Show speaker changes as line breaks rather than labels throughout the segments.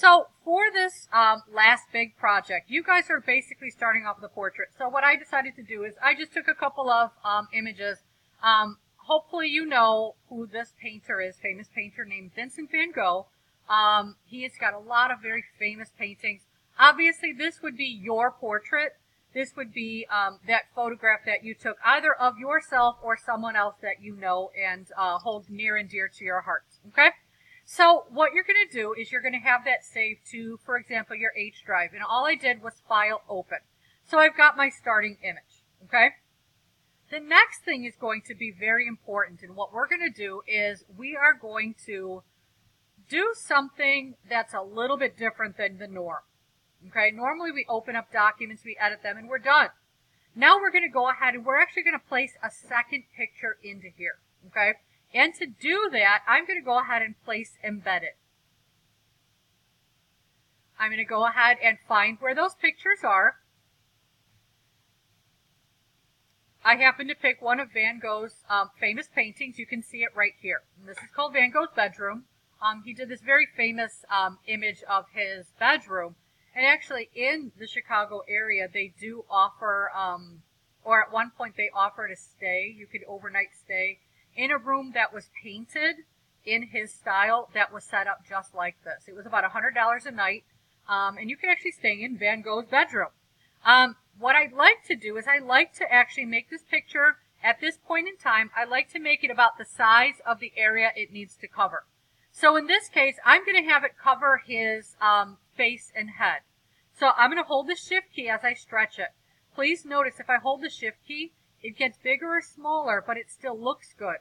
So for this last big project, you guys are basically starting off with a portrait. So what I decided to do is I just took a couple of images. Hopefully you know who this painter is, famous painter named Vincent van Gogh. He has got a lot of very famous paintings. Obviously, this would be your portrait. This would be that photograph that you took either of yourself or someone else that you know and hold near and dear to your hearts. Okay? So what you're going to do is you're going to have that saved to, for example, your H drive. And all I did was file open. So I've got my starting image. Okay? The next thing is going to be very important. And what we're going to do is we are going to do something that's a little bit different than the norm. Okay? Normally we open up documents, we edit them, and we're done. Now we're going to go ahead and we're actually going to place a second picture into here. Okay? And to do that, I'm going to go ahead and place embedded. I'm going to go ahead and find where those pictures are. I happen to pick one of Van Gogh's famous paintings. You can see it right here. And this is called Van Gogh's bedroom. He did this very famous image of his bedroom. And actually in the Chicago area, they do offer, or at one point they offered a stay. You could overnight stay in a room that was painted in his style that was set up just like this. It was about $100 a night, and you can actually stay in Van Gogh's bedroom. What I'd like to do is I like to actually make this picture, at this point in time, I like to make it about the size of the area it needs to cover. So in this case, I'm going to have it cover his face and head. So I'm going to hold the shift key as I stretch it. Please notice if I hold the shift key, it gets bigger or smaller, but it still looks good.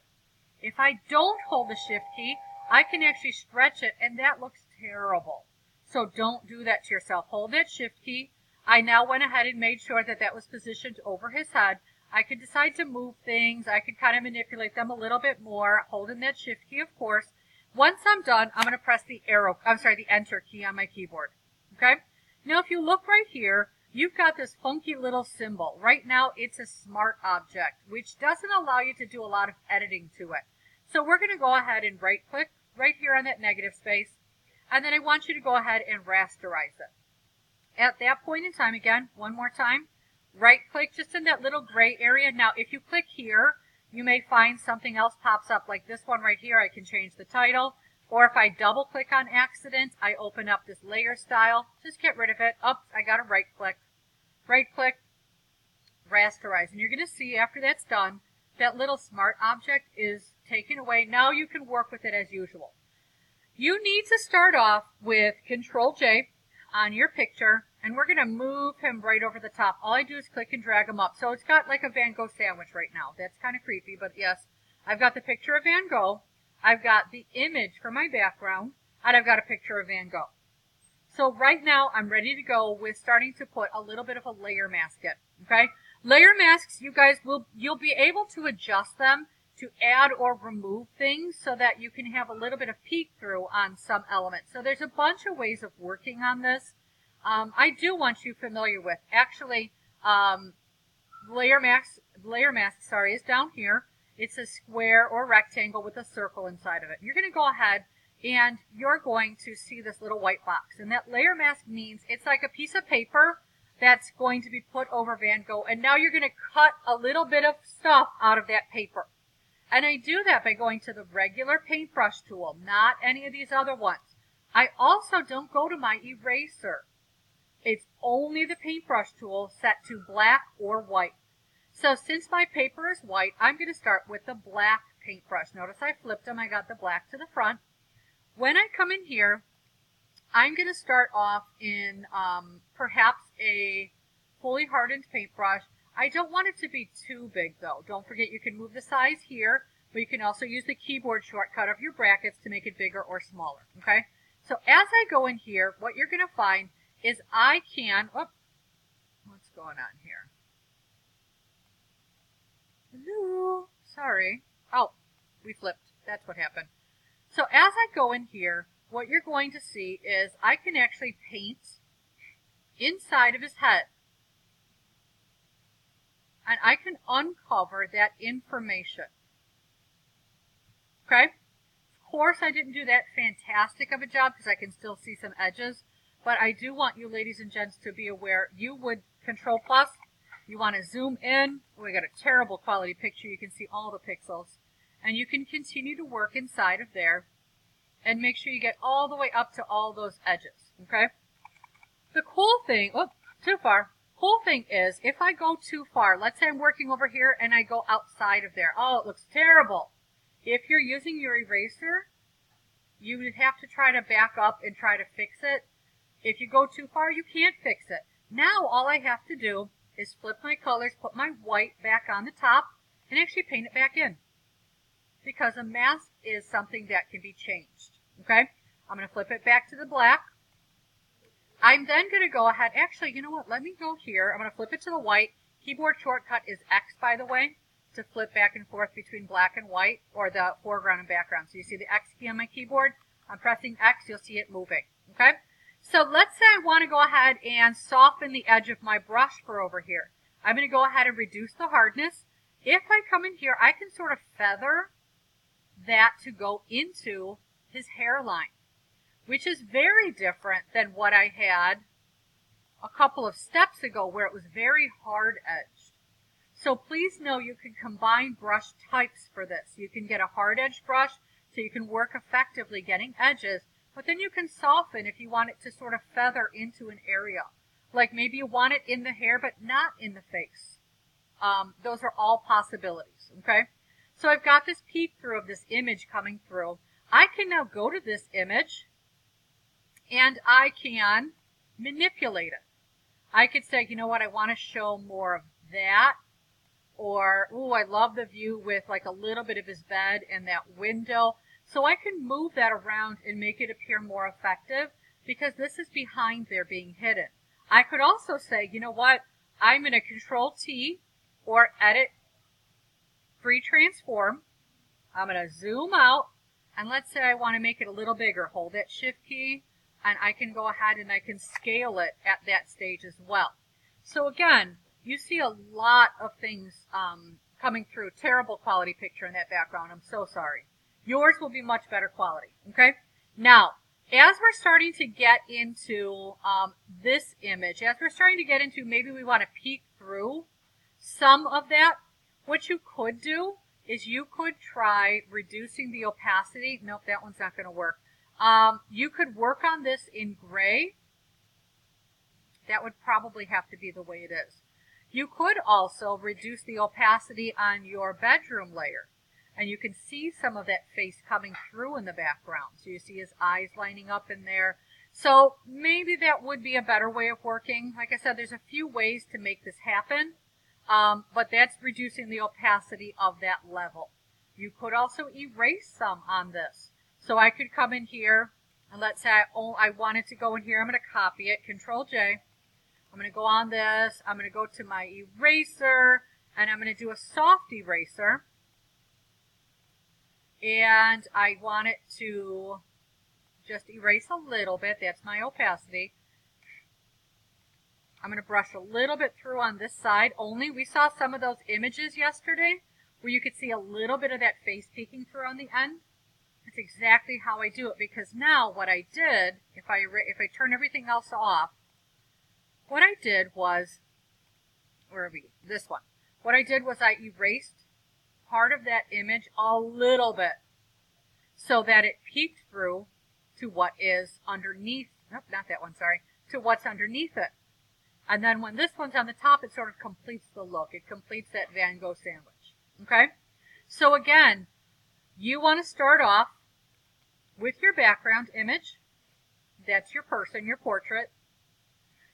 If I don't hold the shift key, I can actually stretch it, and that looks terrible. So don't do that to yourself. Hold that shift key. I now went ahead and made sure that that was positioned over his head. I could decide to move things. I could kind of manipulate them a little bit more, holding that shift key, of course. Once I'm done, I'm going to press the enter key on my keyboard. Okay? Now, if you look right here, you've got this funky little symbol. Right now, it's a smart object, which doesn't allow you to do a lot of editing to it. So we're going to go ahead and right-click right here on that negative space, and then I want you to go ahead and rasterize it. At that point in time, again, one more time, right-click just in that little gray area. Now, if you click here, you may find something else pops up, like this one right here. I can change the title. Or if I double-click on accident, I open up this layer style. Just get rid of it. Oops, I got to right-click. Right-click, rasterize. And you're going to see after that's done, that little smart object is taken away. Now you can work with it as usual. You need to start off with Control-J on your picture, and we're going to move him right over the top. All I do is click and drag him up. So it's got like a Van Gogh sandwich right now. That's kind of creepy, but yes, I've got the picture of Van Gogh. I've got the image for my background, and I've got a picture of Van Gogh. So right now, I'm ready to go with starting to put a little bit of a layer mask in, okay? Layer masks, you guys you'll be able to adjust them to add or remove things so that you can have a little bit of peek through on some elements. So there's a bunch of ways of working on this. I do want you familiar with, actually, layer mask, is down here. It's a square or rectangle with a circle inside of it. You're going to go ahead and you're going to see this little white box. And that layer mask means it's like a piece of paper that's going to be put over Van Gogh. And now you're going to cut a little bit of stuff out of that paper. And I do that by going to the regular paintbrush tool, not any of these other ones. I also don't go to my eraser. It's only the paintbrush tool set to black or white. So since my paper is white, I'm going to start with the black paintbrush. Notice I flipped them. I got the black to the front. When I come in here, I'm going to start off in perhaps a fully hardened paintbrush. I don't want it to be too big, though. Don't forget you can move the size here, but you can also use the keyboard shortcut of your brackets to make it bigger or smaller. Okay? So as I go in here, what you're going to find is I can... what's going on here? Hello. Sorry. Oh, we flipped. That's what happened. So as I go in here, what you're going to see is I can actually paint inside of his head. And I can uncover that information. Okay? Of course, I didn't do that fantastic of a job because I can still see some edges, but I do want you ladies and gents to be aware. You would Control Plus, you want to zoom in. We got a terrible quality picture. You can see all the pixels, and you can continue to work inside of there and make sure you get all the way up to all those edges, okay? The cool thing, oh, too far. Cool thing is, if I go too far, let's say I'm working over here and I go outside of there. Oh, it looks terrible. If you're using your eraser, you would have to try to back up and try to fix it. If you go too far, you can't fix it. Now all I have to do is flip my colors, put my white back on the top, and actually paint it back in. Because a mask is something that can be changed, okay? I'm going to flip it back to the black. I'm then going to go ahead, actually, you know what, let me go here. I'm going to flip it to the white. Keyboard shortcut is X, by the way, to flip back and forth between black and white, or the foreground and background. So you see the X key on my keyboard. I'm pressing X, you'll see it moving, okay? So let's say I want to go ahead and soften the edge of my brush for over here. I'm going to go ahead and reduce the hardness. If I come in here, I can sort of feather that to go into his hairline, which is very different than what I had a couple of steps ago where it was very hard edged. So please know you can combine brush types for this. You can get a hard edge brush so you can work effectively getting edges, but then you can soften if you want it to sort of feather into an area. Like maybe you want it in the hair but not in the face. Those are all possibilities, okay? So I've got this peek through of this image coming through. I can now go to this image and I can manipulate it. I could say, you know what, I want to show more of that. Or, ooh, I love the view with like a little bit of his bed and that window. So I can move that around and make it appear more effective because this is behind there being hidden. I could also say, you know what, I'm going to Control T or Edit Free Transform. I'm going to zoom out, and let's say I want to make it a little bigger. Hold that Shift key, and I can go ahead and I can scale it at that stage as well. So again, you see a lot of things coming through. Terrible quality picture in that background. I'm so sorry. Yours will be much better quality, okay? Now, as we're starting to get into this image, as we're starting to get into maybe we want to peek through some of that, what you could do is you could try reducing the opacity. Nope, that one's not going to work. You could work on this in gray. That would probably have to be the way it is. You could also reduce the opacity on your bedroom layer. And you can see some of that face coming through in the background. So you see his eyes lining up in there. So maybe that would be a better way of working. Like I said, there's a few ways to make this happen. But that's reducing the opacity of that level. You could also erase some on this. So I could come in here, and let's say I wanted to go in here. I'm going to copy it, Control J. I'm going to go on this. I'm going to go to my eraser, and I'm going to do a soft eraser. And I want it to just erase a little bit. That's my opacity. I'm going to brush a little bit through on this side. Only we saw some of those images yesterday where you could see a little bit of that face peeking through on the end. That's exactly how I do it, because now what I did, if I turn everything else off, what I did was, where are we? This one. What I did was I erased part of that image a little bit so that it peeked through to what is underneath. Nope, not that one, sorry. To what's underneath it. And then when this one's on the top, it sort of completes the look. It completes that Van Gogh sandwich. Okay? So again, you want to start off with your background image. That's your person, your portrait.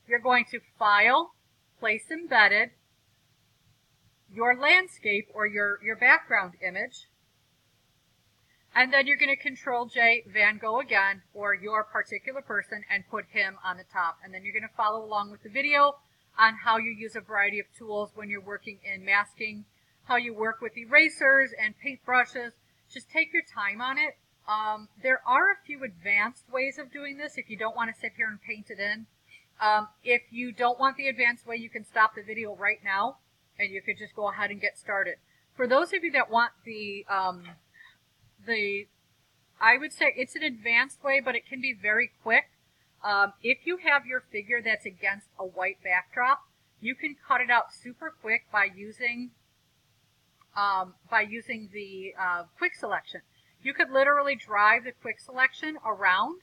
You're going to File, Place Embedded, your landscape or your background image. And then you're going to Control J, Van Gogh again, or your particular person, and put him on the top. And then you're going to follow along with the video on how you use a variety of tools when you're working in masking, how you work with erasers and paintbrushes. Just take your time on it. There are a few advanced ways of doing this if you don't want to sit here and paint it in. If you don't want the advanced way, you can stop the video right now, and you could just go ahead and get started. For those of you that want the I would say it's an advanced way, but it can be very quick. If you have your figure that's against a white backdrop, you can cut it out super quick by using the quick selection. You could literally drive the quick selection around.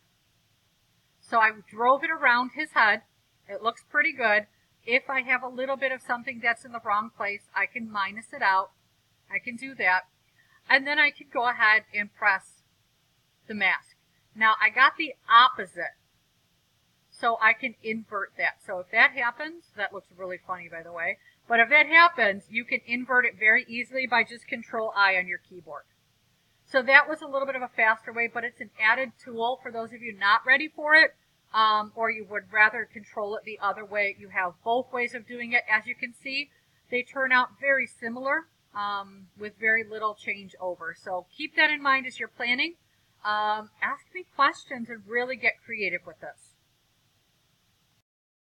So I drove it around his head. It looks pretty good. If I have a little bit of something that's in the wrong place, I can minus it out. I can do that. And then I can go ahead and press the mask. Now I got the opposite, so I can invert that. So if that happens, that looks really funny by the way, but if that happens, you can invert it very easily by just Control-I on your keyboard. So that was a little bit of a faster way, but it's an added tool for those of you not ready for it, or you would rather control it the other way. You have both ways of doing it. As you can see, they turn out very similar, with very little change over. So keep that in mind as you're planning. Ask me questions and really get creative with this.